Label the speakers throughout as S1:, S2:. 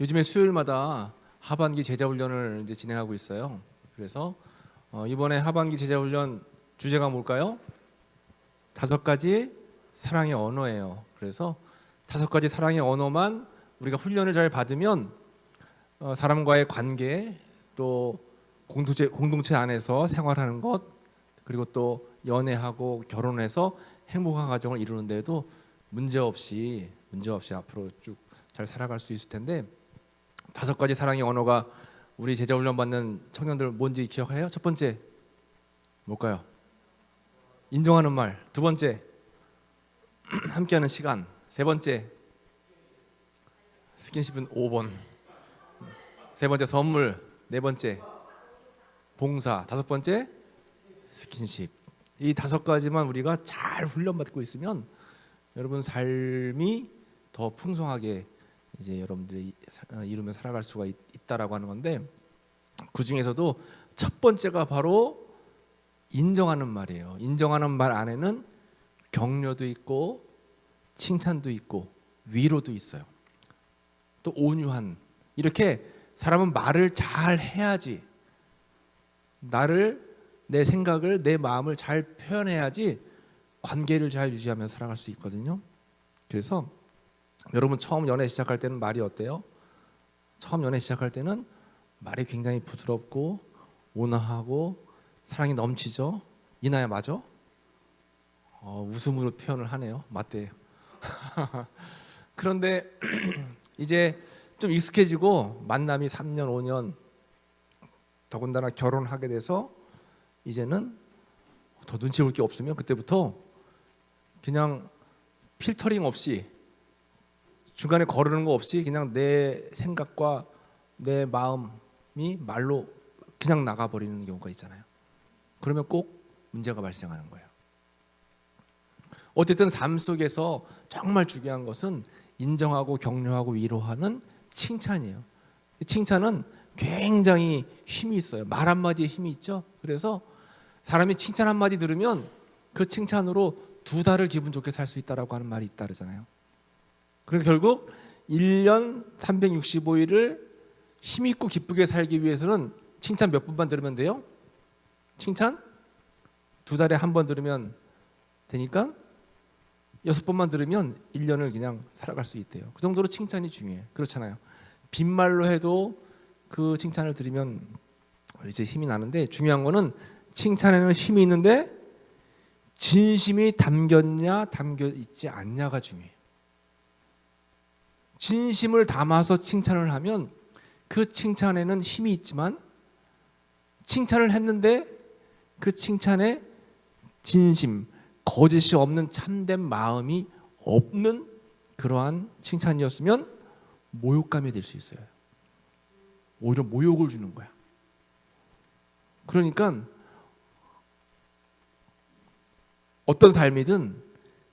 S1: 요즘에 수요일마다 하반기 제자훈련을 이제 진행하고 있어요. 그래서 이번에 하반기 제자훈련 주제가 뭘까요? 5가지 사랑의 언어예요. 그래서 5가지 사랑의 언어만 우리가 훈련을 잘 받으면 사람과의 관계, 또 공동체 안에서 생활하는 것, 그리고 또 연애하고 결혼해서 행복한 가정을 이루는 데도 문제없이 앞으로 쭉 잘 살아갈 수 있을 텐데, 5가지 사랑의 언어가 우리 제자훈련 받는 청년들 뭔지 기억해요? 첫 번째 뭘까요? 인정하는 말. 두 번째 함께하는 시간. 세 번째 스킨십은 5번. 세 번째 선물. 네 번째 봉사. 5번째 스킨십. 이 5가지만 우리가 잘 훈련받고 있으면 여러분 삶이 더 풍성하게 이제 여러분들이 이루며 살아갈 수가 있다라고 하는 건데, 그 중에서도 첫 번째가 바로 인정하는 말이에요. 인정하는 말 안에는 격려도 있고 칭찬도 있고 위로도 있어요. 또 온유한, 이렇게 사람은 말을 잘 해야지, 내 생각을, 내 마음을 잘 표현해야지 관계를 잘 유지하면서 살아갈 수 있거든요. 그래서 여러분 처음 연애 시작할 때는 말이 어때요? 처음 연애 시작할 때는 말이 굉장히 부드럽고 온화하고 사랑이 넘치죠. 이나야 맞아? 웃음으로 표현을 하네요. 맞대요. 그런데 이제 좀 익숙해지고 만남이 3년 5년 더군다나 결혼하게 돼서 이제는 더 눈치 볼 게 없으면 그때부터 그냥 필터링 없이, 중간에 거르는 거 없이 그냥 내 생각과 내 마음이 말로 그냥 나가버리는 경우가 있잖아요. 그러면 꼭 문제가 발생하는 거예요. 어쨌든 삶 속에서 정말 중요한 것은 인정하고 격려하고 위로하는 칭찬이에요. 칭찬은 굉장히 힘이 있어요. 말 한마디에 힘이 있죠. 그래서 사람이 칭찬 한마디 들으면 그 칭찬으로 2달을 기분 좋게 살 수 있다라고 하는 말이 있다 그러잖아요. 그러니까 결국 1년 365일을 힘있고 기쁘게 살기 위해서는 칭찬 몇 번만 들으면 돼요? 칭찬 2달에 한 번 들으면 되니까 6번만 들으면 1년을 그냥 살아갈 수 있대요. 그 정도로 칭찬이 중요해요. 그렇잖아요. 빈말로 해도 그 칭찬을 들으면 이제 힘이 나는데, 중요한 거는 칭찬에는 힘이 있는데 진심이 담겼냐 담겨 있지 않냐가 중요해요. 진심을 담아서 칭찬을 하면 그 칭찬에는 힘이 있지만, 칭찬을 했는데 그 칭찬에 진심, 거짓이 없는 참된 마음이 없는 그러한 칭찬이었으면 모욕감이 될 수 있어요. 오히려 모욕을 주는 거야. 그러니까 어떤 삶이든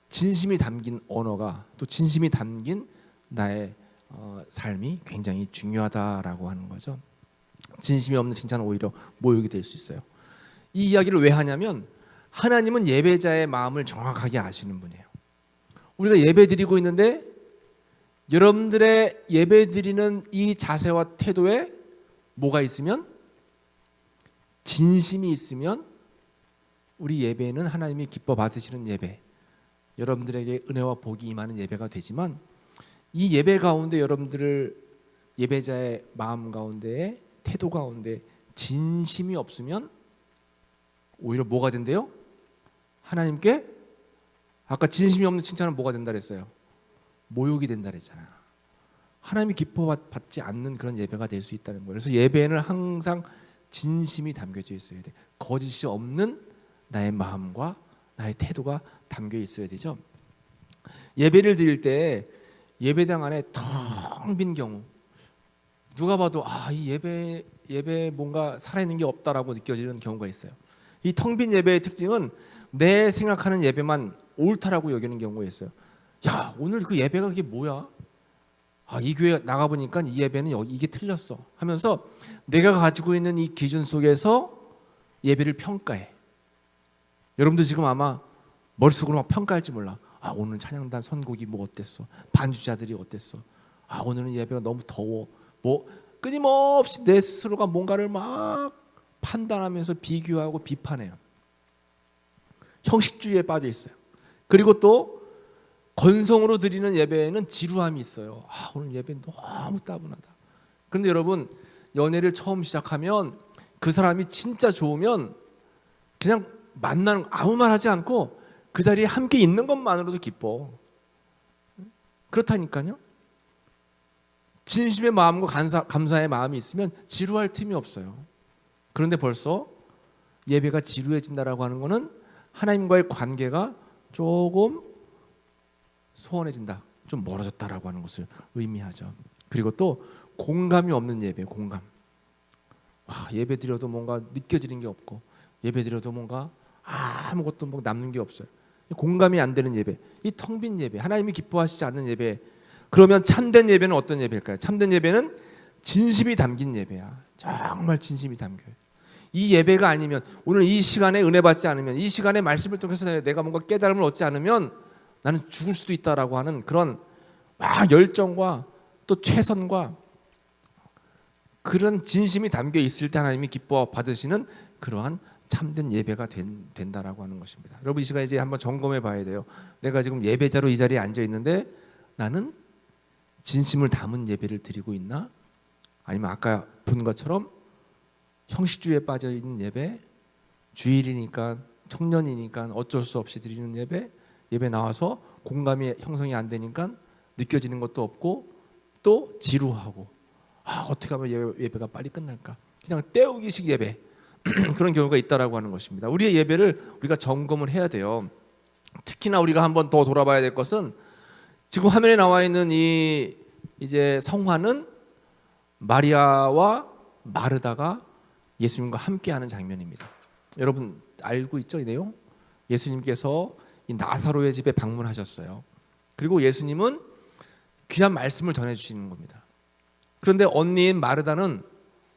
S1: 진심이 담긴 언어가, 또 진심이 담긴 나의 삶이 굉장히 중요하다라고 하는 거죠. 진심이 없는 칭찬은 오히려 모욕이 될 수 있어요. 이 이야기를 왜 하냐면, 하나님은 예배자의 마음을 정확하게 아시는 분이에요. 우리가 예배 드리고 있는데 여러분들의 예배 드리는 이 자세와 태도에 뭐가 있으면, 진심이 있으면 우리 예배는 하나님이 기뻐 받으시는 예배, 여러분들에게 은혜와 복이 임하는 예배가 되지만, 이 예배 가운데 여러분들을 예배자의 마음 가운데, 태도 가운데 진심이 없으면 오히려 뭐가 된대요? 하나님께, 아까 진심이 없는 칭찬은 뭐가 된다 그랬어요? 모욕이 된다 그랬잖아. 하나님이 기뻐받지 않는 그런 예배가 될 수 있다는 거예요. 그래서 예배에는 항상 진심이 담겨져 있어야 돼. 거짓이 없는 나의 마음과 나의 태도가 담겨 있어야 되죠. 예배를 드릴 때 예배당 안에 텅 빈 경우, 누가 봐도 이 예배 뭔가 살아있는 게 없다라고 느껴지는 경우가 있어요. 이 텅 빈 예배의 특징은 내 생각하는 예배만 옳다라고 여기는 경우가 있어요. 야, 오늘 그 예배가 그게 뭐야? 이 교회 나가보니까 이 예배는 이게 틀렸어 하면서 내가 가지고 있는 이 기준 속에서 예배를 평가해. 여러분도 지금 아마 머릿속으로 막 평가할지 몰라. 오늘 찬양단 선곡이 뭐 어땠어? 반주자들이 어땠어? 아, 오늘은 예배가 너무 더워. 뭐 끊임없이 내 스스로가 뭔가를 막 판단하면서 비교하고 비판해요. 형식주의에 빠져 있어요. 그리고 또 건성으로 드리는 예배에는 지루함이 있어요. 아, 오늘 예배 너무 따분하다. 그런데 여러분, 연애를 처음 시작하면 그 사람이 진짜 좋으면 그냥 만나는, 아무 말 하지 않고 그 자리에 함께 있는 것만으로도 기뻐. 그렇다니까요. 진심의 마음과 감사의 마음이 있으면 지루할 틈이 없어요. 그런데 벌써 예배가 지루해진다라고 하는 것은 하나님과의 관계가 조금 소원해진다, 좀 멀어졌다라고 하는 것을 의미하죠. 그리고 또 공감이 없는 예배, 공감. 예배 드려도 뭔가 느껴지는 게 없고, 예배 드려도 뭔가 아무것도 뭐 남는 게 없어요. 공감이 안 되는 예배, 이 텅 빈 예배, 하나님이 기뻐하시지 않는 예배. 그러면 참된 예배는 어떤 예배일까요? 참된 예배는 진심이 담긴 예배야. 정말 진심이 담겨요. 이 예배가 아니면, 오늘 이 시간에 은혜 받지 않으면, 이 시간에 말씀을 통해서 내가 뭔가 깨달음을 얻지 않으면 나는 죽을 수도 있다라고 하는 그런 열정과 또 최선과 그런 진심이 담겨 있을 때 하나님이 기뻐 받으시는 그러한 참된 예배가 된다라고 하는 것입니다. 여러분, 이 시간에 이제 한번 점검해 봐야 돼요. 내가 지금 예배자로 이 자리에 앉아 있는데 나는 진심을 담은 예배를 드리고 있나? 아니면 아까 본 것처럼 형식주의에 빠져 있는 예배, 주일이니까, 청년이니까 어쩔 수 없이 드리는 예배 나와서 공감이 형성이 안 되니까 느껴지는 것도 없고 또 지루하고, 어떻게 하면 예배가 빨리 끝날까? 그냥 때우기식 예배 그런 경우가 있다라고 하는 것입니다. 우리의 예배를 우리가 점검을 해야 돼요. 특히나 우리가 한번 더 돌아봐야 될 것은, 지금 화면에 나와 있는 이 이제 성화는 마리아와 마르다가 예수님과 함께하는 장면입니다. 여러분 알고 있죠, 이 내용? 예수님께서 이 나사로의 집에 방문하셨어요. 그리고 예수님은 귀한 말씀을 전해주시는 겁니다. 그런데 언니인 마르다는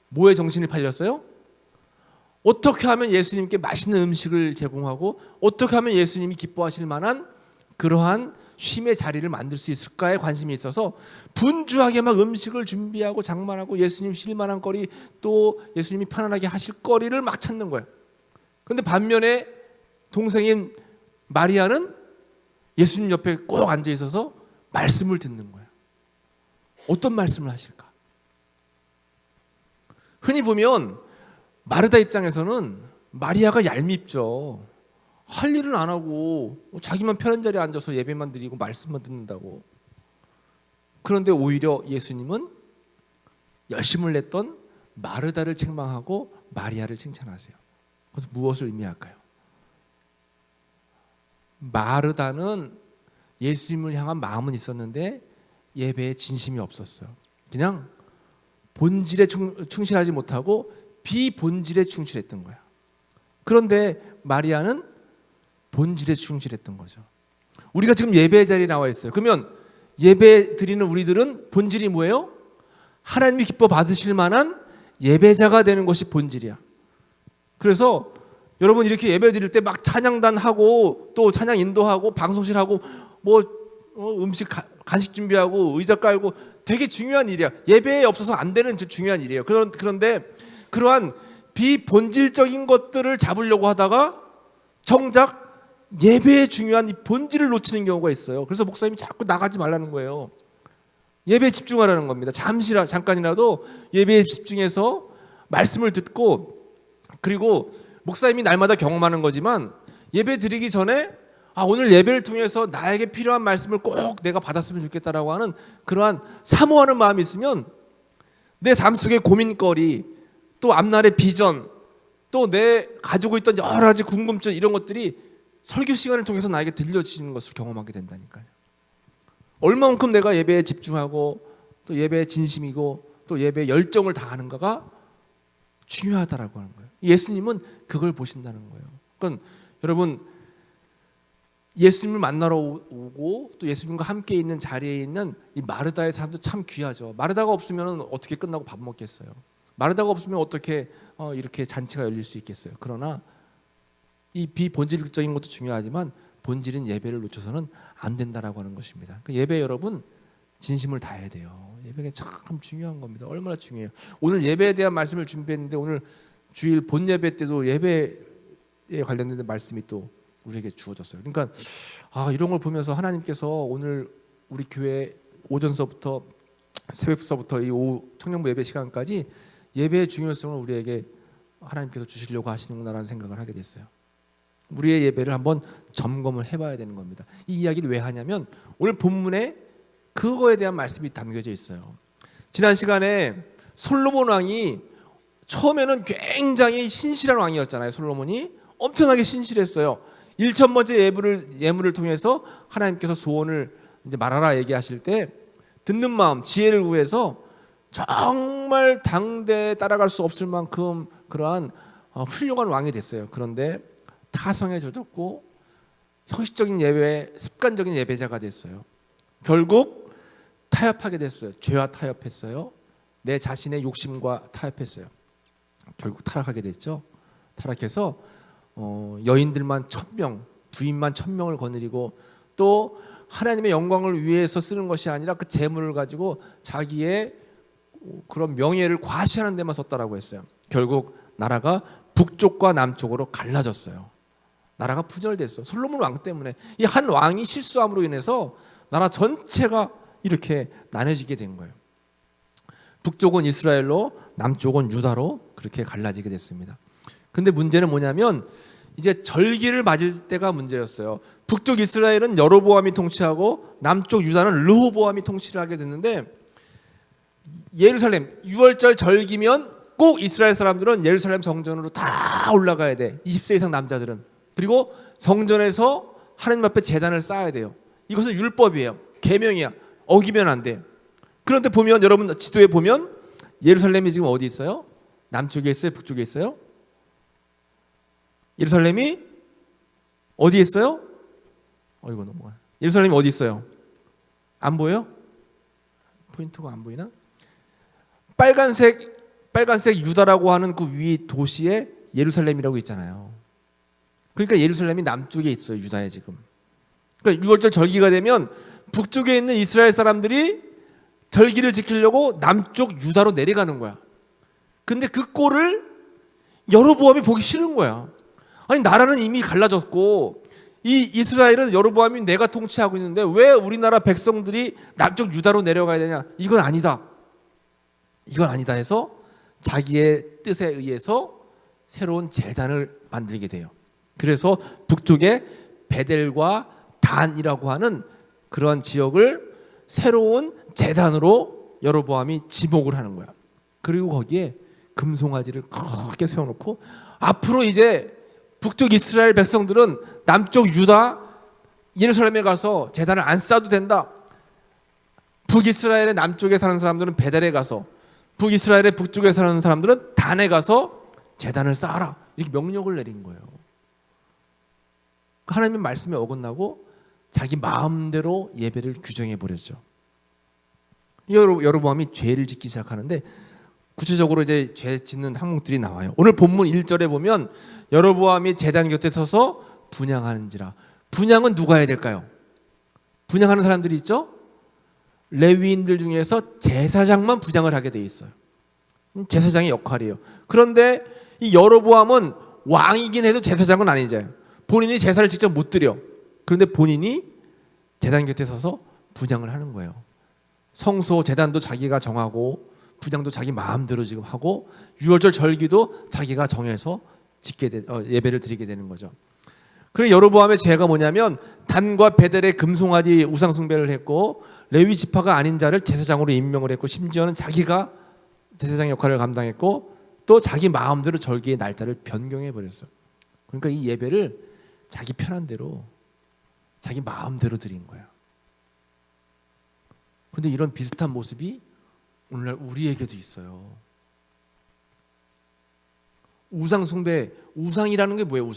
S1: 뭐에 정신이 팔렸어요? 어떻게 하면 예수님께 맛있는 음식을 제공하고 어떻게 하면 예수님이 기뻐하실 만한 그러한 쉼의 자리를 만들 수 있을까에 관심이 있어서 분주하게 막 음식을 준비하고 장만하고 예수님 쉴 만한 거리, 또 예수님이 편안하게 하실 거리를 막 찾는 거예요. 그런데 반면에 동생인 마리아는 예수님 옆에 꼭 앉아 있어서 말씀을 듣는 거예요. 어떤 말씀을 하실까? 흔히 보면 마르다 입장에서는 마리아가 얄밉죠. 할 일은 안 하고 자기만 편한 자리에 앉아서 예배만 드리고 말씀만 듣는다고. 그런데 오히려 예수님은 열심을 냈던 마르다를 책망하고 마리아를 칭찬하세요. 그래서 무엇을 의미할까요? 마르다는 예수님을 향한 마음은 있었는데 예배에 진심이 없었어요. 그냥 본질에 충실하지 못하고 비본질에 충실했던 거야. 그런데 마리아는 본질에 충실했던 거죠. 우리가 지금 예배 자리에 나와 있어요. 그러면 예배 드리는 우리들은 본질이 뭐예요? 하나님이 기뻐 받으실 만한 예배자가 되는 것이 본질이야. 그래서 여러분 이렇게 예배 드릴 때 막 찬양단 하고 또 찬양 인도하고 방송실 하고 뭐 음식 간식 준비하고 의자 깔고 되게 중요한 일이야. 예배에 없어서 안 되는 중요한 일이에요. 그런데 그러한 비본질적인 것들을 잡으려고 하다가 정작 예배의 중요한 이 본질을 놓치는 경우가 있어요. 그래서 목사님이 자꾸 나가지 말라는 거예요. 예배에 집중하라는 겁니다. 잠깐이라도 예배에 집중해서 말씀을 듣고, 그리고 목사님이 날마다 경험하는 거지만 예배 드리기 전에 오늘 예배를 통해서 나에게 필요한 말씀을 꼭 내가 받았으면 좋겠다라고 하는 그러한 사모하는 마음이 있으면 내 삶 속의 고민거리, 또 앞날의 비전, 또 내 가지고 있던 여러 가지 궁금증, 이런 것들이 설교 시간을 통해서 나에게 들려지는 것을 경험하게 된다니까요. 얼마만큼 내가 예배에 집중하고 또 예배에 진심이고 또 예배에 열정을 다하는가가 중요하다라고 하는 거예요. 예수님은 그걸 보신다는 거예요. 그러니까 여러분, 예수님을 만나러 오고 또 예수님과 함께 있는 자리에 있는 이 마르다의 사람도 참 귀하죠. 마르다가 없으면 어떻게 끝나고 밥 먹겠어요? 마르다가 없으면 어떻게 이렇게 잔치가 열릴 수 있겠어요? 그러나 이 비본질적인 것도 중요하지만 본질인 예배를 놓쳐서는 안 된다라고 하는 것입니다. 그러니까 예배 여러분 진심을 다해야 돼요. 예배가 참 중요한 겁니다. 얼마나 중요해요. 오늘 예배에 대한 말씀을 준비했는데 오늘 주일 본 예배 때도 예배에 관련된 말씀이 또 우리에게 주어졌어요. 그러니까 이런 걸 보면서 하나님께서 오늘 우리 교회 오전서부터 새벽서부터 이 오후 청년부 예배 시간까지 예배의 중요성을 우리에게 하나님께서 주시려고 하시는구나라는 생각을 하게 됐어요. 우리의 예배를 한번 점검을 해봐야 되는 겁니다. 이 이야기를 왜 하냐면 오늘 본문에 그거에 대한 말씀이 담겨져 있어요. 지난 시간에 솔로몬 왕이 처음에는 굉장히 신실한 왕이었잖아요. 솔로몬이 엄청나게 신실했어요. 1000번째 예물을 통해서 하나님께서 소원을 이제 말하라 얘기하실 때 듣는 마음, 지혜를 구해서 정말 당대에 따라갈 수 없을 만큼 그러한 훌륭한 왕이 됐어요. 그런데 타성에 젖었고 형식적인 예배, 습관적인 예배자가 됐어요. 결국 타협하게 됐어요. 죄와 타협했어요. 내 자신의 욕심과 타협했어요. 결국 타락하게 됐죠. 타락해서 여인들만 1000명, 부인만 1000명을 거느리고 또 하나님의 영광을 위해서 쓰는 것이 아니라 그 재물을 가지고 자기의 그런 명예를 과시하는 데만 썼다라고 했어요. 결국 나라가 북쪽과 남쪽으로 갈라졌어요. 나라가 분열됐어. 솔로몬 왕 때문에 이 한 왕이 실수함으로 인해서 나라 전체가 이렇게 나눠지게 된 거예요. 북쪽은 이스라엘로, 남쪽은 유다로 그렇게 갈라지게 됐습니다. 그런데 문제는 뭐냐면 이제 절기를 맞을 때가 문제였어요. 북쪽 이스라엘은 여로보암이 통치하고 남쪽 유다는 르호보암이 통치를 하게 됐는데 예루살렘 6월절 절기면 꼭 이스라엘 사람들은 예루살렘 성전으로 다 올라가야 돼. 20세 이상 남자들은. 그리고 성전에서 하나님 앞에 제단을 쌓아야 돼요. 이것은 율법이에요. 계명이야. 어기면 안 돼. 그런데 보면 여러분 지도에 보면 예루살렘이 지금 어디 있어요? 남쪽에 있어요? 북쪽에 있어요? 예루살렘이 어디에 있어요? 이거 넘어가. 예루살렘이 어디 있어요? 안 보여요? 포인트가 안 보이나? 빨간색 유다라고 하는 그 위 도시에 예루살렘이라고 있잖아요. 그러니까 예루살렘이 남쪽에 있어요. 유다에 지금. 그러니까 6월절 절기가 되면 북쪽에 있는 이스라엘 사람들이 절기를 지키려고 남쪽 유다로 내려가는 거야. 근데 그 꼴을 여로보암이 보기 싫은 거야. 아니 나라는 이미 갈라졌고 이 이스라엘은 여로보암이 내가 통치하고 있는데 왜 우리나라 백성들이 남쪽 유다로 내려가야 되냐? 이건 아니다. 이건 아니다 해서 자기의 뜻에 의해서 새로운 제단을 만들게 돼요. 그래서 북쪽에 베델과 단이라고 하는 그런 지역을 새로운 제단으로 여로보암이 지목을 하는 거야. 그리고 거기에 금송아지를 크게 세워놓고 앞으로 이제 북쪽 이스라엘 백성들은 남쪽 유다 예루살렘에 가서 제단을 안 쌓아도 된다. 북이스라엘의 남쪽에 사는 사람들은 베델에 가서 북이스라엘의 북쪽에 사는 사람들은 단에 가서 제단을 쌓아라. 이렇게 명령을 내린 거예요. 하나님의 말씀에 어긋나고 자기 마음대로 예배를 규정해 버렸죠. 여로보암이 죄를 짓기 시작하는데 구체적으로 이제 죄 짓는 항목들이 나와요. 오늘 본문 1절에 보면 여로보암이 제단 곁에 서서 분향하는지라. 분향은 누가 해야 될까요? 분향하는 사람들이 있죠? 레위인들 중에서 제사장만 분향을 하게 돼 있어요. 제사장의 역할이에요. 그런데 이 여로보암은 왕이긴 해도 제사장은 아니잖아요. 본인이 제사를 직접 못 드려. 그런데 본인이 제단 곁에 서서 분향을 하는 거예요. 성소 제단도 자기가 정하고 분향도 자기 마음대로 지금 하고 6월절 절기도 자기가 정해서 예배를 드리게 되는 거죠. 그리고 여로보암의 죄가 뭐냐면 단과 베델의 금송아지 우상 숭배를 했고 레위 지파가 아닌 자를 제사장으로 임명을 했고 심지어는 자기가 제사장 역할을 감당했고 또 자기 마음대로 절기의 날짜를 변경해 버렸어요. 그러니까 이 예배를 자기 편한 대로 자기 마음대로 드린 거야. 그런데 이런 비슷한 모습이 오늘날 우리에게도 있어요. 우상 숭배, 우상이라는 게 뭐예요?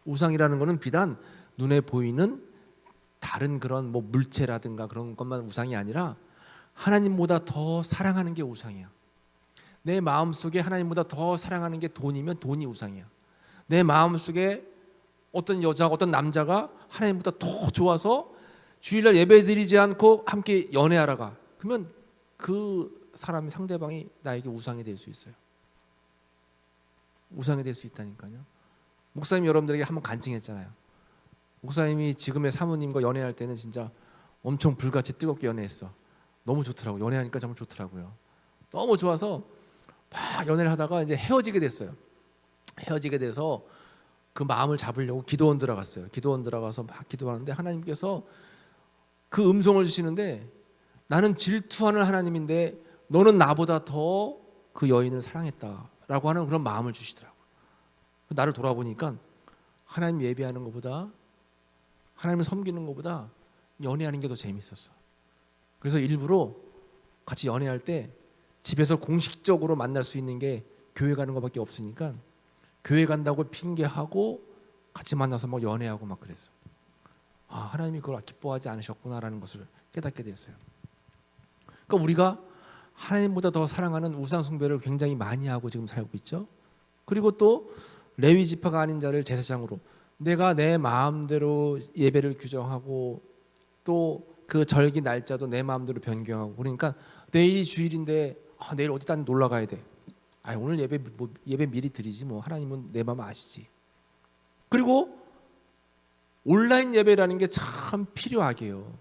S1: 우상이라는 거는 비단 눈에 보이는 다른 그런 물체라든가 그런 것만 우상이 아니라 하나님보다 더 사랑하는 게 우상이야. 내 마음속에 하나님보다 더 사랑하는 게 돈이면 돈이 우상이야. 내 마음속에 어떤 여자, 어떤 남자가 하나님보다 더 좋아서 주일날 예배 드리지 않고 함께 연애하러 가. 그러면 그 사람이 상대방이 나에게 우상이 될 수 있어요. 우상이 될 수 있다니까요. 목사님 여러분들에게 한번 간증했잖아요. 목사님이 지금의 사모님과 연애할 때는 진짜 엄청 불같이 뜨겁게 연애했어. 너무 좋더라고요. 연애하니까 정말 좋더라고요. 너무 좋아서 막 연애를 하다가 이제 헤어지게 됐어요. 헤어지게 돼서 그 마음을 잡으려고 기도원 들어갔어요. 기도원 들어가서 막 기도하는데 하나님께서 그 음성을 주시는데, 나는 질투하는 하나님인데 너는 나보다 더 그 여인을 사랑했다라고 하는 그런 마음을 주시더라고요. 나를 돌아보니까 하나님 예배하는 것보다, 하나님을 섬기는 것보다 연애하는 게 더 재밌었어. 그래서 일부러 같이 연애할 때 집에서 공식적으로 만날 수 있는 게 교회 가는 것밖에 없으니까 교회 간다고 핑계하고 같이 만나서 막 연애하고 막 그랬어. 아, 하나님이 그걸 기뻐하지 않으셨구나라는 것을 깨닫게 됐어요. 그러니까 우리가 하나님보다 더 사랑하는 우상 숭배를 굉장히 많이 하고 지금 살고 있죠. 그리고 또 레위 지파가 아닌 자를 제사장으로, 내가 내 마음대로 예배를 규정하고 또 그 절기 날짜도 내 마음대로 변경하고, 그러니까 내일이 주일인데 내일 어디 딴 놀러 가야 돼. 오늘 예배 미리 드리지 뭐, 하나님은 내 마음 아시지. 그리고 온라인 예배라는 게 참 필요하게요.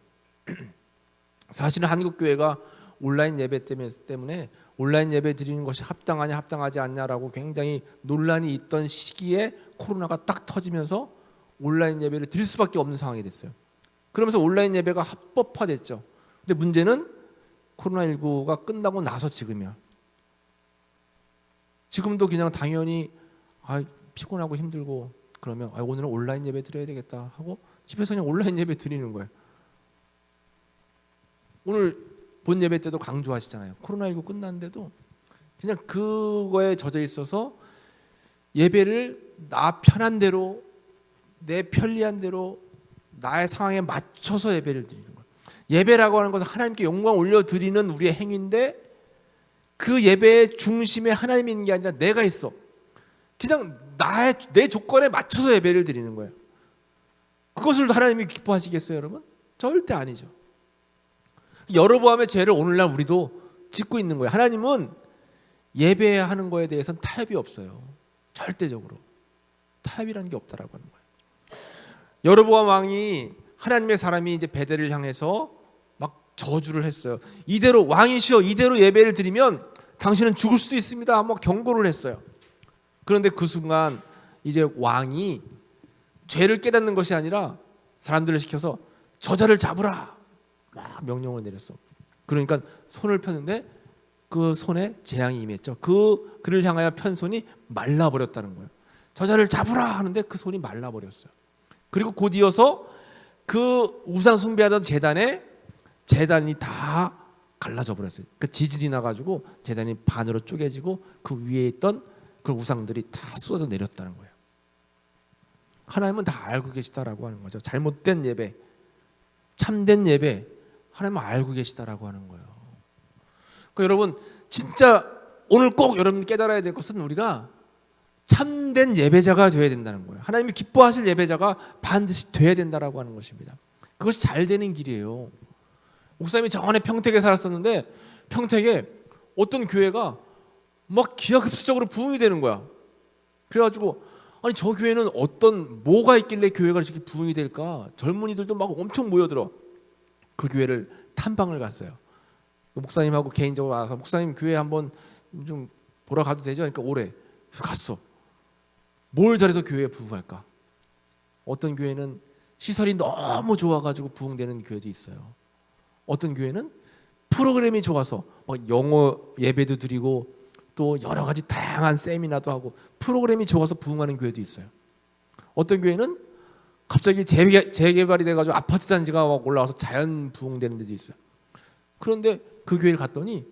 S1: 사실은 한국 교회가 온라인 예배 때문에 온라인 예배 드리는 것이 합당하냐 합당하지 않냐라고 굉장히 논란이 있던 시기에 코로나가 딱 터지면서 온라인 예배를 드릴 수밖에 없는 상황이 됐어요. 그러면서 온라인 예배가 합법화됐죠. 근데 문제는 코로나19가 끝나고 나서 지금이야. 지금도 그냥 당연히 피곤하고 힘들고 그러면 오늘은 온라인 예배 드려야 되겠다 하고 집에서 그냥 온라인 예배 드리는 거예요. 오늘 본 예배 때도 강조하시잖아요. 코로나19 끝났는데도 그냥 그거에 젖어 있어서 예배를 나 편한 대로, 내 편리한 대로, 나의 상황에 맞춰서 예배를 드리는 거예요. 예배라고 하는 것은 하나님께 영광 올려드리는 우리의 행위인데, 그 예배의 중심에 하나님이 있는 게 아니라 내가 있어. 그냥 내 조건에 맞춰서 예배를 드리는 거예요. 그것을 하나님이 기뻐하시겠어요, 여러분? 절대 아니죠. 여로보암의 죄를 오늘날 우리도 짓고 있는 거예요. 하나님은 예배하는 거에 대해서는 타협이 없어요. 절대적으로 타협이라는 게 없다라고 하는 거예요. 여로보암 왕이, 하나님의 사람이 이제 베델을 향해서 막 저주를 했어요. 이대로 왕이시여, 이대로 예배를 드리면 당신은 죽을 수도 있습니다. 막 경고를 했어요. 그런데 그 순간 이제 왕이 죄를 깨닫는 것이 아니라 사람들을 시켜서 저자를 잡으라 막 명령을 내렸어. 그러니까 손을 폈는데 그 손에 재앙이 임했죠. 그를 향하여 편 손이 말라버렸다는 거예요. 저자를 잡으라 하는데 그 손이 말라버렸어요. 그리고 곧 이어서 그 우상 숭배하던 재단이 다 갈라져 버렸어요. 그 지진이 나가지고 재단이 반으로 쪼개지고 그 위에 있던 그 우상들이 다 쏟아져 내렸다는 거예요. 하나님은 다 알고 계시다라고 하는 거죠. 잘못된 예배, 참된 예배, 하나님은 알고 계시다라고 하는 거예요. 그러니까 여러분, 진짜 오늘 꼭 여러분 깨달아야 될 것은 우리가 참된 예배자가 되어야 된다는 거예요. 하나님이 기뻐하실 예배자가 반드시 되어야 된다라고 하는 것입니다. 그것이 잘 되는 길이에요. 목사님이 전에 평택에 살았었는데, 평택에 어떤 교회가 막 기하급수적으로 부흥이 되는 거야. 그래가지고 저 교회는 뭐가 있길래 교회가 이렇게 부흥이 될까? 젊은이들도 막 엄청 모여들어. 그 교회를 탐방을 갔어요. 목사님하고 개인적으로 와서, 목사님 교회 한번 좀 보러 가도 되죠? 그러니까 오래. 그래서 갔어. 뭘 잘해서 교회에 부흥할까? 어떤 교회는 시설이 너무 좋아가지고 부흥되는 교회도 있어요. 어떤 교회는 프로그램이 좋아서 막 영어 예배도 드리고 또 여러 가지 다양한 세미나도 하고 프로그램이 좋아서 부흥하는 교회도 있어요. 어떤 교회는 갑자기 재개발이 돼가지고 아파트 단지가 막 올라와서 자연 부흥되는 데도 있어요. 그런데 그 교회를 갔더니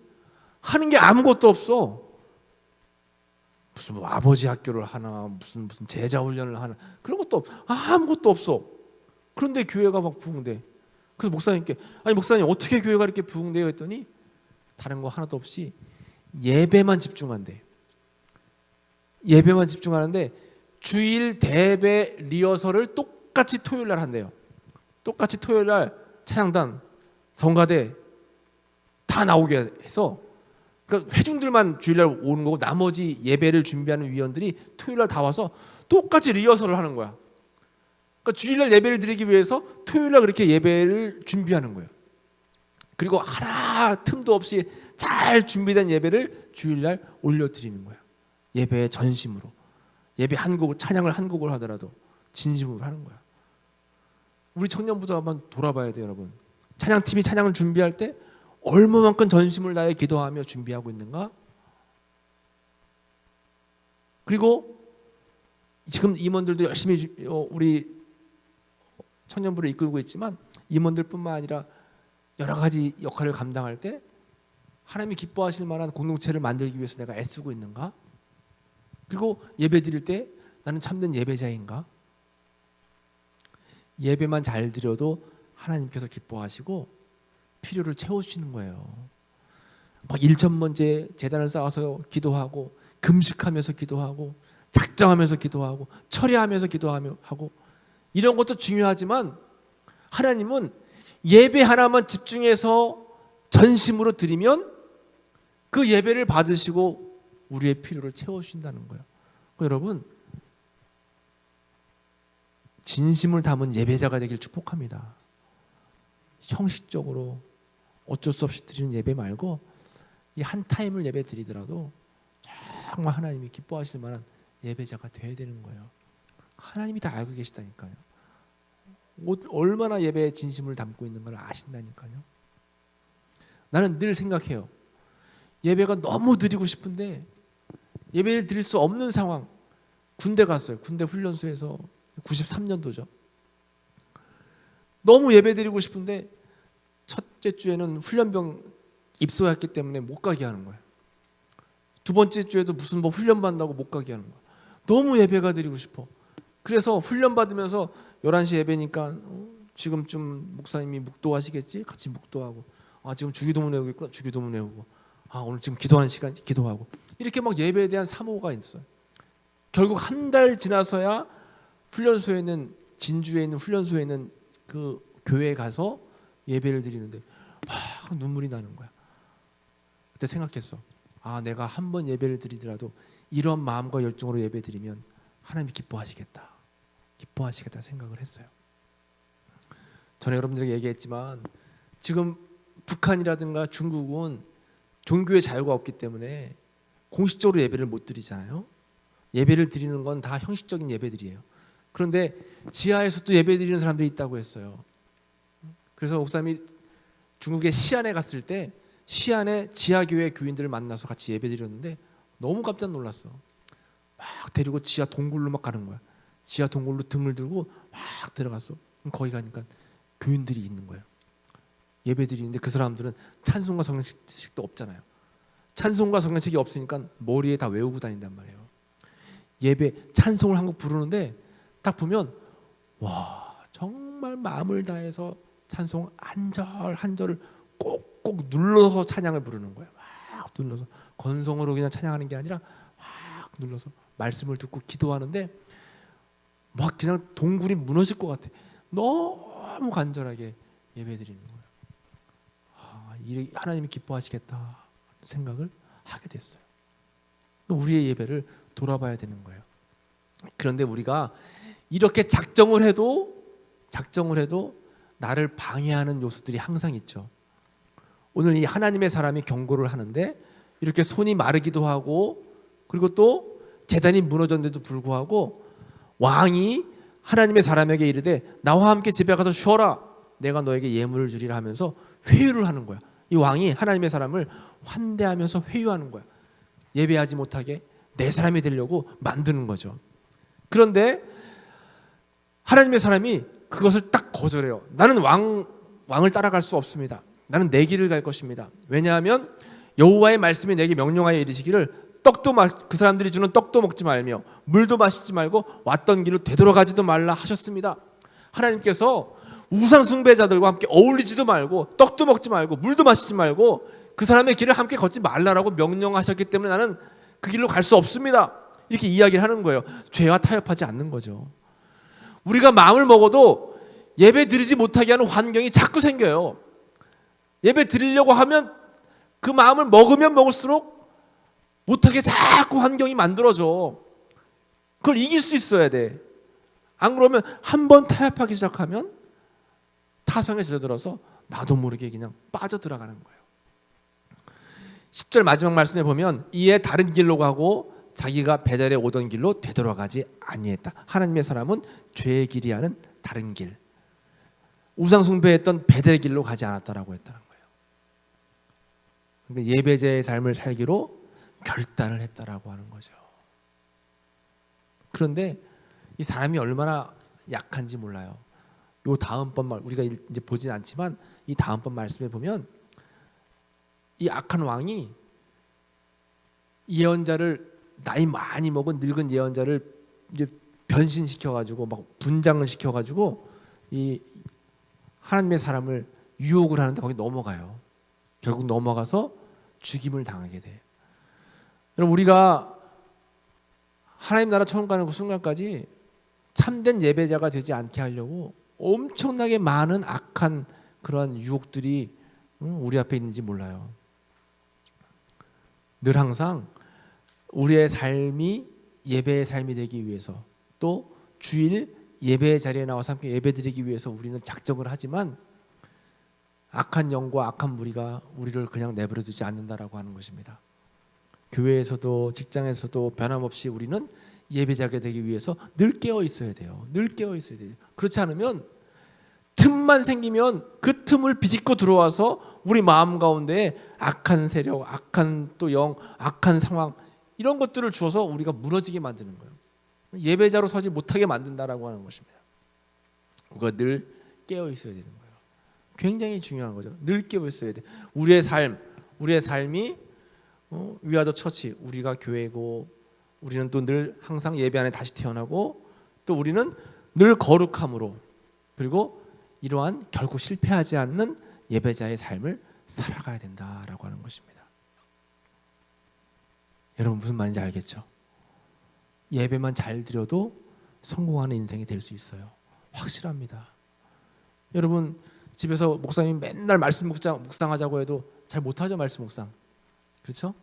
S1: 하는 게 아무것도 없어. 무슨 아버지 학교를 하나, 무슨 제자 훈련을 하나, 그런 것도 아무것도 없어. 그런데 교회가 막 부흥돼. 그래서 목사님께, 목사님 어떻게 교회가 이렇게 부흥돼요? 했더니 다른 거 하나도 없이 예배만 집중한대. 예배만 집중하는데 주일 대배 리허설을 똑같이 토요일 날 한대요. 똑같이 토요일 날 찬양단, 성가대 다 나오게 해서, 그러니까 회중들만 주일날 오는 거고 나머지 예배를 준비하는 위원들이 토요일날 다 와서 똑같이 리허설을 하는 거야. 그러니까 주일날 예배를 드리기 위해서 토요일날 그렇게 예배를 준비하는 거예요. 그리고 하나 틈도 없이 잘 준비된 예배를 주일날 올려드리는 거예요. 예배의 전심으로. 예배 한 곡, 찬양을 한 곡을 하더라도 진심으로 하는 거야. 우리 청년부도 한번 돌아봐야 돼요, 여러분. 찬양팀이 찬양을 준비할 때 얼마만큼 전심을 다해 기도하며 준비하고 있는가? 그리고 지금 임원들도 열심히 우리 청년부를 이끌고 있지만 임원들뿐만 아니라 여러 가지 역할을 감당할 때 하나님이 기뻐하실 만한 공동체를 만들기 위해서 내가 애쓰고 있는가? 그리고 예배 드릴 때 나는 참된 예배자인가? 예배만 잘 드려도 하나님께서 기뻐하시고 필요를 채워주시는 거예요. 막 1,000번째 제단을 쌓아서 기도하고 금식하면서 기도하고 작정하면서 기도하고 철야하면서 기도하고 이런 것도 중요하지만 하나님은 예배 하나만 집중해서 전심으로 드리면 그 예배를 받으시고 우리의 필요를 채워주신다는 거예요. 그러니까 여러분, 진심을 담은 예배자가 되길 축복합니다. 형식적으로 어쩔 수 없이 드리는 예배 말고 이 한 타임을 예배 드리더라도 정말 하나님이 기뻐하실 만한 예배자가 되어야 되는 거예요. 하나님이 다 알고 계시다니까요. 얼마나 예배에 진심을 담고 있는 걸 아신다니까요. 나는 늘 생각해요. 예배가 너무 드리고 싶은데 예배를 드릴 수 없는 상황. 군대 갔어요. 군대 훈련소에서 93년도죠. 너무 예배 드리고 싶은데 첫째 주에는 훈련병 입소했기 때문에 못 가게 하는 거예요. 두 번째 주에도 무슨 훈련 받는다고 못 가게 하는 거예요. 너무 예배가 드리고 싶어. 그래서 훈련 받으면서 11시 예배니까 지금쯤 목사님이 묵도하시겠지? 같이 묵도하고, 지금 주기도문 외우고 있구나. 주기도문 외우고, 오늘 지금 기도하는 시간 기도하고, 이렇게 막 예배에 대한 사모가 있어요. 결국 한 달 지나서야 훈련소에 있는, 진주에 있는 훈련소에 있는 그 교회에 가서 예배를 드리는데 눈물이 나는 거야. 그때 생각했어. 내가 한 번 예배를 드리더라도 이런 마음과 열정으로 예배 드리면 하나님이 기뻐하시겠다 생각을 했어요. 전에 여러분들에게 얘기했지만 지금 북한이라든가 중국은 종교의 자유가 없기 때문에 공식적으로 예배를 못 드리잖아요. 예배를 드리는 건 다 형식적인 예배들이에요. 그런데 지하에서도 예배 드리는 사람들이 있다고 했어요. 그래서 목사님이 중국의 시안에 갔을 때 시안에 지하교회 교인들을 만나서 같이 예배 드렸는데 너무 깜짝 놀랐어. 막 데리고 지하 동굴로 막 가는 거야. 지하 동굴로 등을 들고 막 들어갔어. 거기 가니까 교인들이 있는 거예요. 예배 드리는데 그 사람들은 찬송가 성경책도 없잖아요. 찬송가 성경책이 없으니까 머리에 다 외우고 다닌단 말이에요. 예배 찬송을 한 곡 부르는데 딱 보면 정말 마음을 다해서 찬송 한 절 한 절을 꼭꼭 눌러서 찬양을 부르는 거예요. 막 눌러서 건성으로 그냥 찬양하는 게 아니라 막 눌러서 말씀을 듣고 기도하는데 막 그냥 동굴이 무너질 것 같아. 너무 간절하게 예배드리는 거예요. 하나님이 기뻐하시겠다 생각을 하게 됐어요. 우리의 예배를 돌아봐야 되는 거예요. 그런데 우리가 이렇게 작정을 해도 나를 방해하는 요소들이 항상 있죠. 오늘 이 하나님의 사람이 경고를 하는데 이렇게 손이 마르기도 하고 그리고 또 제단이 무너졌는데도 불구하고 왕이 하나님의 사람에게 이르되 나와 함께 집에 가서 쉬어라. 내가 너에게 예물을 주리라 하면서 회유를 하는 거야. 이 왕이 하나님의 사람을 환대하면서 회유하는 거야. 예배하지 못하게 내 사람이 되려고 만드는 거죠. 그런데 하나님의 사람이 그것을 딱 거절해요. 나는 왕을 따라갈 수 없습니다. 나는 내 길을 갈 것입니다. 왜냐하면 여호와의 말씀이 내게 명령하여 이르시기를 그 사람들이 주는 떡도 먹지 말며 물도 마시지 말고 왔던 길로 되돌아가지도 말라 하셨습니다. 하나님께서 우상 숭배자들과 함께 어울리지도 말고 떡도 먹지 말고 물도 마시지 말고 그 사람의 길을 함께 걷지 말라라고 명령하셨기 때문에 나는 그 길로 갈 수 없습니다. 이렇게 이야기를 하는 거예요. 죄와 타협하지 않는 거죠. 우리가 마음을 먹어도 예배 드리지 못하게 하는 환경이 자꾸 생겨요. 예배 드리려고 하면 그 마음을 먹으면 먹을수록 못하게 자꾸 환경이 만들어져. 그걸 이길 수 있어야 돼. 안 그러면 한 번 타협하기 시작하면 타성에 젖어들어서 나도 모르게 그냥 빠져들어가는 거예요. 10절 마지막 말씀에 보면 이에 다른 길로 가고 자기가 배달에 오던 길로 되돌아가지 아니했다. 하나님의 사람은 죄의 길이 하는 다른 길, 우상 숭배했던 베델의 길로 가지 않았다라고 했다는 거예요. 그러니까 예배자의 삶을 살기로 결단을 했다라고 하는 거죠. 그런데 이 사람이 얼마나 약한지 몰라요. 요 다음번 말 우리가 이제 보진 않지만 이 다음번 말씀에 보면 이 악한 왕이 예언자를, 나이 많이 먹은 늙은 예언자를 이제 변신시켜 가지고 막 분장을 시켜 가지고 이 하나님의 사람을 유혹을 하는데 거기 넘어가요. 결국 넘어가서 죽임을 당하게 돼요. 여러분, 우리가 하나님 나라 처음 가는 그 순간까지 참된 예배자가 되지 않게 하려고 엄청나게 많은 악한 그런 유혹들이 우리 앞에 있는지 몰라요. 늘 항상 우리의 삶이 예배의 삶이 되기 위해서, 또 주일 예배의 자리에 나와서 함께 예배드리기 위해서 우리는 작정을 하지만 악한 영과 악한 무리가 우리를 그냥 내버려 두지 않는다라고 하는 것입니다. 교회에서도 직장에서도 변함없이 우리는 예배자가 되기 위해서 늘 깨어 있어야 돼요. 늘 깨어 있어야 돼요. 그렇지 않으면 틈만 생기면 그 틈을 비집고 들어와서 우리 마음 가운데 악한 세력, 악한 또 영, 악한 상황, 이런 것들을 주어서 우리가 무너지게 만드는 거예요. 예배자로 서지 못하게 만든다라고 하는 것입니다. 우리가 늘 깨어 있어야 되는 거예요. 굉장히 중요한 거죠. 늘 깨어 있어야 돼. 우리의 삶이 위아더 처치, 우리가 교회고, 우리는 또 늘 항상 예배 안에 다시 태어나고, 또 우리는 늘 거룩함으로, 그리고 이러한 결코 실패하지 않는 예배자의 삶을 살아가야 된다라고 하는 것입니다. 여러분, 무슨 말인지 알겠죠? 예배만 잘 드려도 성공하는 인생이 될 수 있어요. 확실합니다. 여러분, 집에서 목사님 맨날 말씀 묵상하자고 해도 잘 못하죠. 말씀 묵상, 그렇죠?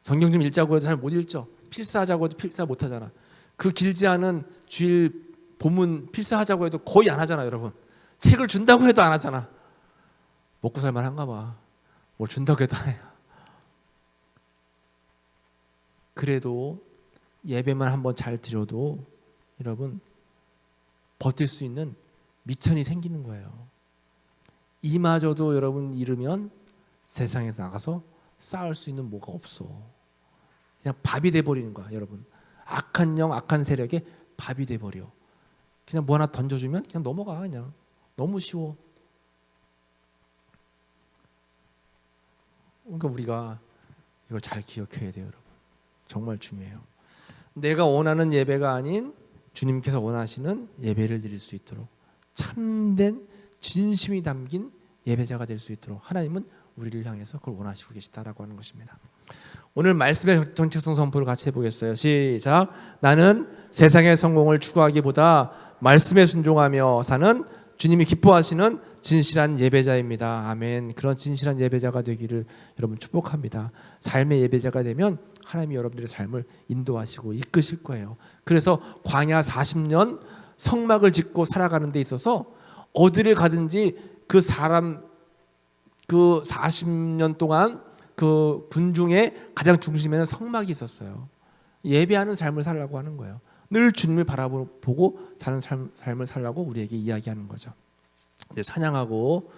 S1: 성경 좀 읽자고 해도 잘 못 읽죠. 필사하자고 해도 필사 못하잖아. 그 길지 않은 주일 본문 필사하자고 해도 거의 안 하잖아. 여러분, 책을 준다고 해도 안 하잖아. 먹고 살만 한가 봐. 뭘 준다고 해도 안 해요. 그래도 예배만 한번 잘 드려도 여러분 버틸 수 있는 미천이 생기는 거예요. 이마저도 여러분 잃으면 세상에서 나가서 싸울 수 있는 뭐가 없어. 그냥 밥이 돼버리는 거야. 여러분, 악한 영, 악한 세력에 밥이 돼버려. 그냥 뭐 하나 던져주면 그냥 넘어가. 그냥 너무 쉬워. 그러니까 우리가 이걸 잘 기억해야 돼요. 여러분, 정말 중요해요. 내가 원하는 예배가 아닌 주님께서 원하시는 예배를 드릴 수 있도록 참된 진심이 담긴 예배자가 될 수 있도록 하나님은 우리를 향해서 그걸 원하시고 계시다라고 하는 것입니다. 오늘 말씀의 정체성 선포를 같이 해보겠어요. 시작. 나는 세상의 성공을 추구하기보다 말씀에 순종하며 사는 주님이 기뻐하시는 진실한 예배자입니다. 아멘. 그런 진실한 예배자가 되기를 여러분 축복합니다. 삶의 예배자가 되면 하나님이 여러분들의 삶을 인도하시고 이끄실 거예요. 그래서 광야 40년 성막을 짓고 살아가는 데 있어서 어디를 가든지 그 40년 동안 그 군중의 가장 중심에는 성막이 있었어요. 예배하는 삶을 살라고 하는 거예요. 늘 주님을 바라보고 사는 삶을 살라고 우리에게 이야기하는 거죠. 이제 찬양하고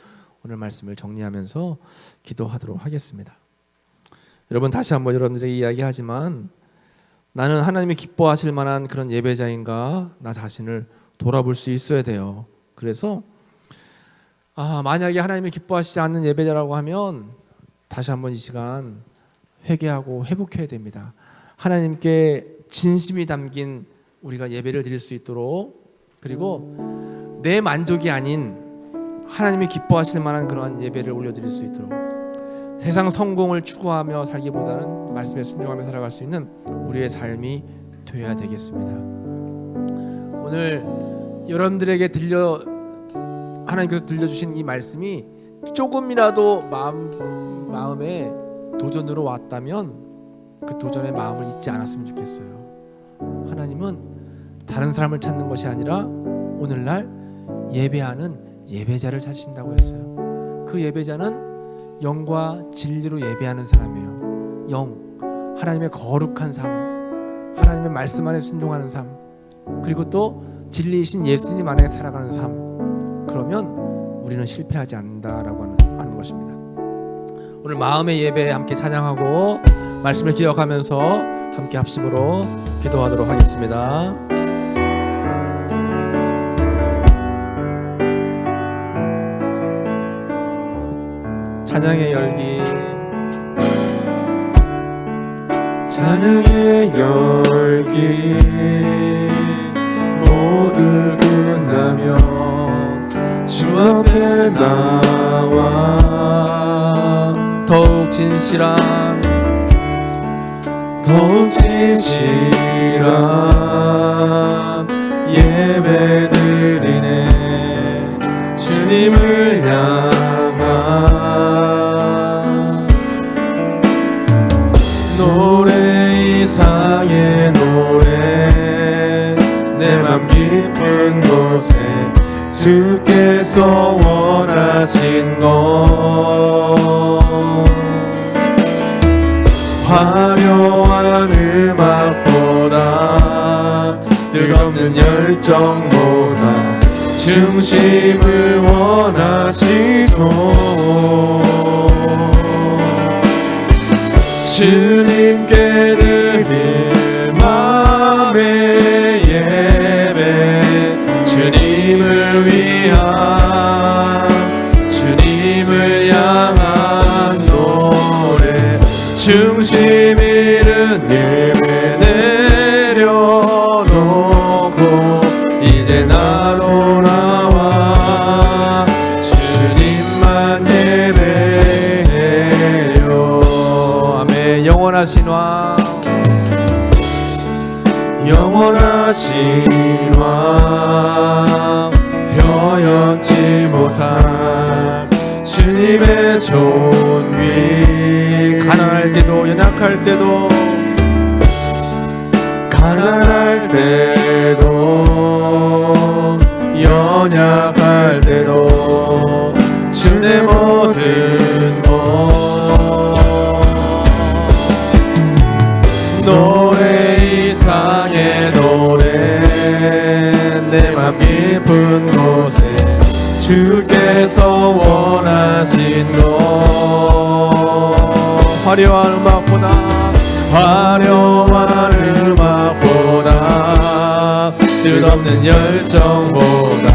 S1: 오늘 말씀을 정리하면서 기도하도록 하겠습니다. 여러분, 다시 한번 여러분들에게 이야기하지만 나는 하나님이 기뻐하실 만한 그런 예배자인가, 나 자신을 돌아볼 수 있어야 돼요. 그래서 만약에 하나님이 기뻐하시지 않는 예배자라고 하면 다시 한번 이 시간 회개하고 회복해야 됩니다. 하나님께 진심이 담긴 우리가 예배를 드릴 수 있도록, 그리고 내 만족이 아닌 하나님이 기뻐하실 만한 그러한 예배를 올려드릴 수 있도록, 세상 성공을 추구하며 살기보다는 말씀에 순종하며 살아갈 수 있는 우리의 삶이 되어야 되겠습니다. 오늘 여러분들에게 하나님께서 들려주신 이 말씀이 조금이라도 마음에 도전으로 왔다면 그 도전의 마음을 잊지 않았으면 좋겠어요. 하나님은 다른 사람을 찾는 것이 아니라 오늘날 예배하는 예배자를 찾으신다고 했어요. 그 예배자는 영과 진리로 예배하는 사람이에요. 영, 하나님의 거룩한 삶, 하나님의 말씀 안에 순종하는 삶, 그리고 또 진리이신 예수님 안에 살아가는 삶. 그러면 우리는 실패하지 않는다라고 하는 것입니다. 오늘 마음의 예배 함께 찬양하고 말씀을 기억하면서 함께 합심으로 기도하도록 하겠습니다. 찬양의 열기,
S2: 찬양의 열기 모두 끝나며 주 앞에 나와
S1: 더욱 진실한
S2: 예배 드리네. 주님을 향한 노래 이상의 노래 내 맘 깊은 곳에 주께서 원하신 것 화려한 음악보다 뜨겁는 열정보다 중심을 원하시고 주님께 드릴 마음의 예배 주님을 위한 주님을 향한 노래 중심 잃은 예배 내려놓고 이제 나로 나와 주님만 예배해요. 아멘.
S1: 영원하신 왕,
S2: 영원하신 왕 변치 못할 주님의 존귀
S1: 가난할 때도 연약할 때도
S2: 가난할 때도 연약할 때도 주의 모든 것 노래 이상의 노래 내 맘 깊은 곳에 주께서 원하신 것
S1: 화려한 음악보다
S2: 뜻없는 열정보다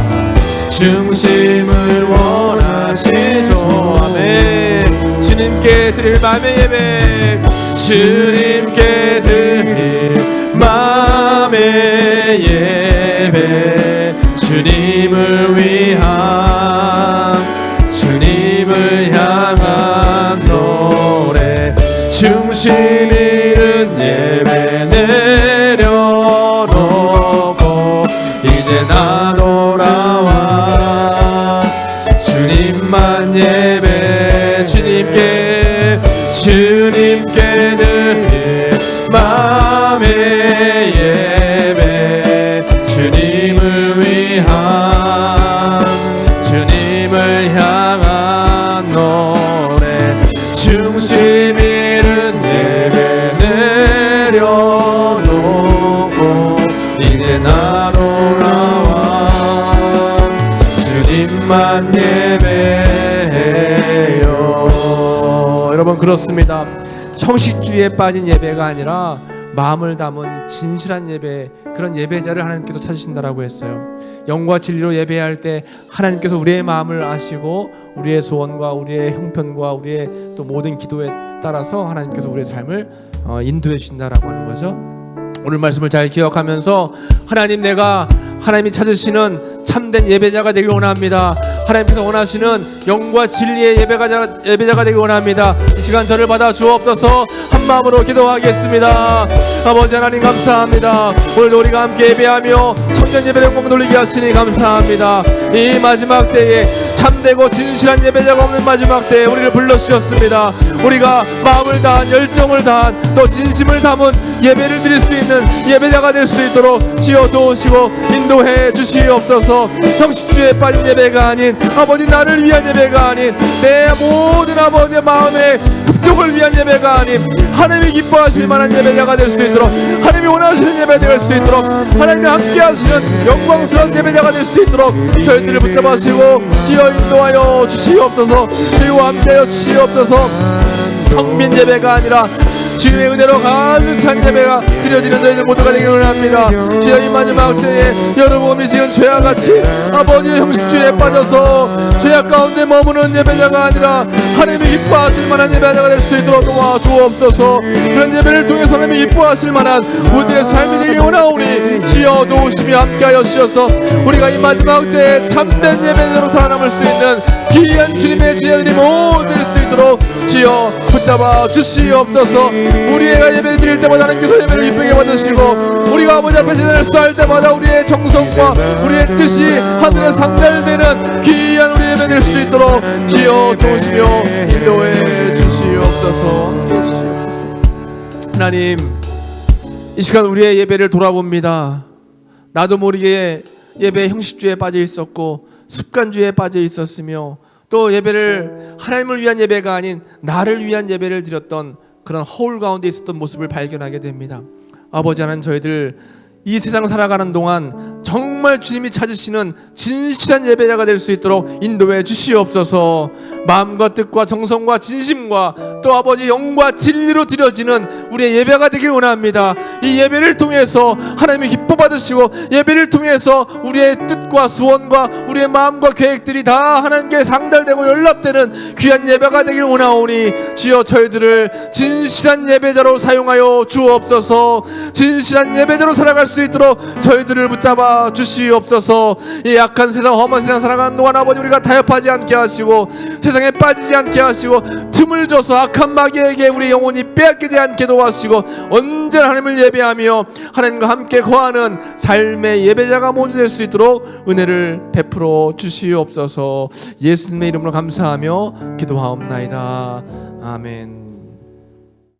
S2: 중심을 원하시죠.
S1: 아멘. 주님께 드릴 마음의 예배,
S2: 주님께 드릴 마음의 예배 주님을 위한 주님을 향한 노래 중심 잃은 예배 내려놓고 이제 나 돌아와 주님만 예배 주님께 드릴 마음의 예배 주님을 위한 주님을 향한 노래 중심 잃은 예배 내려놓고 이제 나 돌아와 주님만 예배해요.
S1: 여러분 그렇습니다. 형식주의에 빠진 예배가 아니라 마음을 담은 진실한 예배, 그런 예배자를 하나님께서 찾으신다라고 했어요. 영과 진리로 예배할 때 하나님께서 우리의 마음을 아시고 우리의 소원과 우리의 형편과 우리의 또 모든 기도에 따라서 하나님께서 우리의 삶을 인도해 주신다라고 하는 거죠. 오늘 말씀을 잘 기억하면서 하나님, 내가 하나님이 찾으시는 참된 예배자가 되길 원합니다. 하나님께서 원하시는 영과 진리의 예배자가 되기 원합니다. 이 시간 저를 받아 주옵소서. 한 마음으로 기도하겠습니다. 아버지 하나님 감사합니다. 오늘도 우리가 함께 예배하며 청년 예배 영광 돌리게 하시니 감사합니다. 이 마지막 때에 참되고 진실한 예배자가 없는 마지막 때에 우리를 불러주셨습니다. 우리가 마음을 다한 열정을 다한 또 진심을 담은 예배를 드릴 수 있는 예배자가 될 수 있도록 지어 도우시고 인도해 주시옵소서. 형식주의에 빠진 예배가 아닌 아버지 나를 위한 예배가 아닌 내 모든 아버지의 마음의 흡족을 위한 예배가 아닌 하나님이 기뻐하실 만한 예배자가 될 수 있도록 하나님이 원하시는 예배가 될 수 있도록 하나님이 함께 하시는 영광스러운 예배자가 될 수 있도록 저희들을 붙잡으시고 지어 인도하여 주시옵소서. 그리고 함께하여 주시옵소서. 텅빈 예배가 아니라 주님의 은혜로 가득 찬 예배가 드려지는 저희들 모두가 되기를 원합니다. 주여 이 마지막 때에 여러분이 지은 죄와같이 아버지의 형식주의에 빠져서 죄악 가운데 머무는 예배자가 아니라 하나님이 기뻐하실 만한 예배자가 될 수 있도록 도와주옵소서. 그런 예배를 통해서 하나님이 기뻐하실 만한 우리의 삶이 되길 원하오니 지어 도우시며 함께하여 주셔서 우리가 이 마지막 때에 참된 예배자로 살아남을 수 있는 귀한 주님의 지혜들이 모두 될 수 있도록 지어 붙잡아 주시옵소서. 우리가 예배 드릴 때마다 하나님께서 예배를 기쁘게 받으시고 우리가 아버지 앞에 제단을 쌓을 때마다 우리의 정성과 우리의 뜻이 하늘에 상달되는 귀한 우리 예배 될 수 있도록 지어 도우시며 인도해 주시옵소서. 하나님, 이 시간 우리의 예배를 돌아봅니다. 나도 모르게 예배 형식주의에 빠져 있었고 습관주의에 빠져 있었으며 또 예배를 하나님을 위한 예배가 아닌 나를 위한 예배를 드렸던 그런 허울 가운데 있었던 모습을 발견하게 됩니다. 아버지 하나님, 저희들 이 세상 살아가는 동안 정말 주님이 찾으시는 진실한 예배자가 될 수 있도록 인도해 주시옵소서. 마음과 뜻과 정성과 진심과 또 아버지 영과 진리로 드려지는 우리의 예배가 되길 원합니다. 이 예배를 통해서 하나님이 기뻐 받으시고 예배를 통해서 우리의 뜻과 소원과 우리의 마음과 계획들이 다 하나님께 상달되고 연락되는 귀한 예배가 되길 원하오니 주여 저희들을 진실한 예배자로 사용하여 주옵소서. 진실한 예배자로 살아갈 수 있도록 저희들을 붙잡아 주시옵소서. 이 약한 세상 험한 세상 살아가는 동안 아버지 우리가 타협하지 않게 하시고 세상에 빠지지 않게 하시고 틈을 줘서 악한 마귀에게 우리 영혼이 빼앗기지 않게 도와주시고 언제나 하나님을 예배하며 하나님과 함께 거하는 삶의 예배자가 모두 될 수 있도록 은혜를 베풀어 주시옵소서. 예수님의 이름으로 감사하며 기도하옵나이다. 아멘.